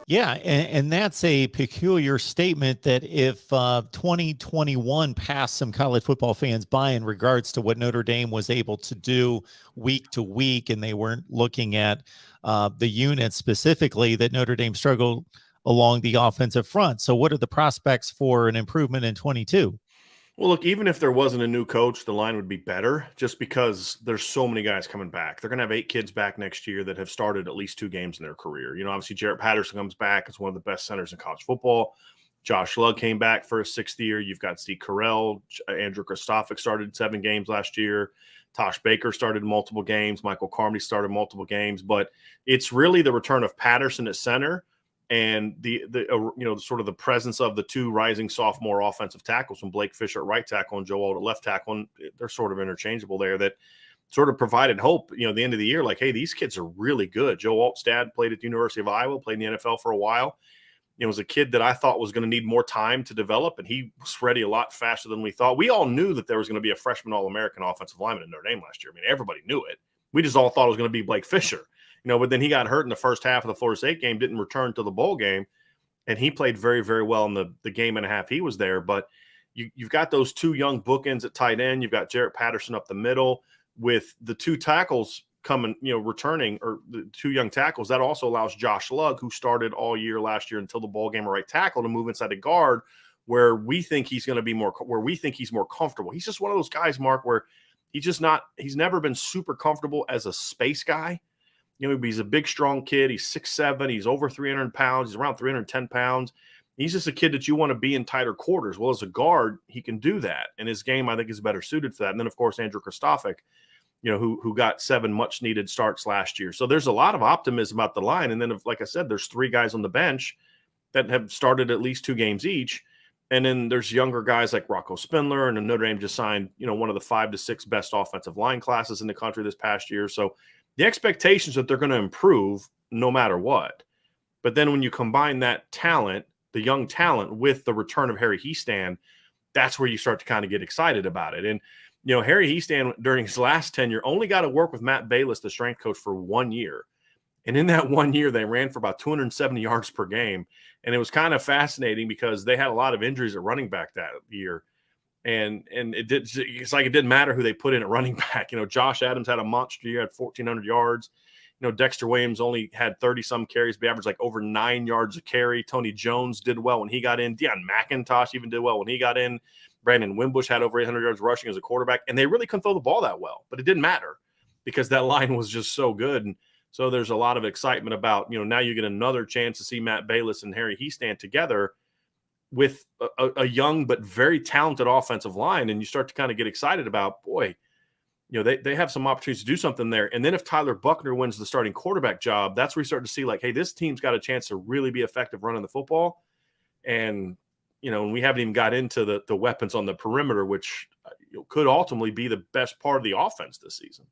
Yeah, and that's a peculiar statement that if 2021 passed some college football fans by in regards to what Notre Dame was able to do week to week, and they weren't looking at the units specifically, that Notre Dame struggled along the offensive front. So what are the prospects for an improvement in 22? Well, look, even if there wasn't a new coach, the line would be better just because there's so many guys coming back. They're going to have 8 kids back next year that have started at least 2 games in their career. Obviously, Jarrett Patterson comes back as one of the best centers in college football. Josh Lugg came back for his 6th year. You've got Steve Carell. Andrew Kristofic started 7 games last year. Tosh Baker started multiple games. Michael Carmody started multiple games. But it's really the return of Patterson at center and the sort of the presence of the 2 rising sophomore offensive tackles from Blake Fisher at right tackle and Joe Alt at left tackle, and they're sort of interchangeable there, that sort of provided hope, at the end of the year, like, hey, these kids are really good. Joe Alt's dad played at the University of Iowa, played in the NFL for a while. Was a kid that I thought was going to need more time to develop, and he was ready a lot faster than we thought. We all knew that there was going to be a freshman All-American offensive lineman in Notre Dame last year. I mean, everybody knew it. We just all thought it was going to be Blake Fisher. But then he got hurt in the first half of the Florida State game, didn't return to the bowl game, and he played very, very well in the game and a half he was there. But you've got those 2 young bookends at tight end. You've got Jarrett Patterson up the middle with the 2 tackles coming, returning, or the 2 young tackles. That also allows Josh Lugg, who started all year last year until the bowl game, a right tackle, to move inside the guard where we think he's going to be more comfortable. He's just one of those guys, Mark, where he's never been super comfortable as a space guy. He's a big, strong kid. He's 6'7". He's over 300 pounds. He's around 310 pounds. He's just a kid that you want to be in tighter quarters. Well, as a guard, he can do that. And his game, I think, is better suited for that. And then, of course, Andrew Kristofic, who got 7 much-needed starts last year. So there's a lot of optimism about the line. And then, like I said, there's 3 guys on the bench that have started at least 2 games each. And then there's younger guys like Rocco Spindler, and Notre Dame just signed, one of the 5 to 6 best offensive line classes in the country this past year. So the expectations that they're going to improve no matter what. But then when you combine that talent, the young talent, with the return of Harry Hiestand, that's where you start to kind of get excited about it. And, Harry Hiestand, during his last tenure, only got to work with Matt Bayless, the strength coach, for 1 year. And in that 1 year, they ran for about 270 yards per game. And it was kind of fascinating because they had a lot of injuries at running back that year. And it's like it didn't matter who they put in at running back. Josh Adams had a monster year, had 1,400 yards. Dexter Williams only had 30-some carries, but averaged like over 9 yards a carry. Tony Jones did well when he got in. Deion McIntosh even did well when he got in. Brandon Wimbush had over 800 yards rushing as a quarterback. And they really couldn't throw the ball that well, but it didn't matter because that line was just so good. And so there's a lot of excitement about, now you get another chance to see Matt Bayless and Harry Hiestand together with a young but very talented offensive line, and you start to kind of get excited about, boy, they have some opportunities to do something there. And then if Tyler Buckner wins the starting quarterback job, that's where you start to see, like, hey, this team's got a chance to really be effective running the football. And, and we haven't even got into the weapons on the perimeter, which could ultimately be the best part of the offense this season.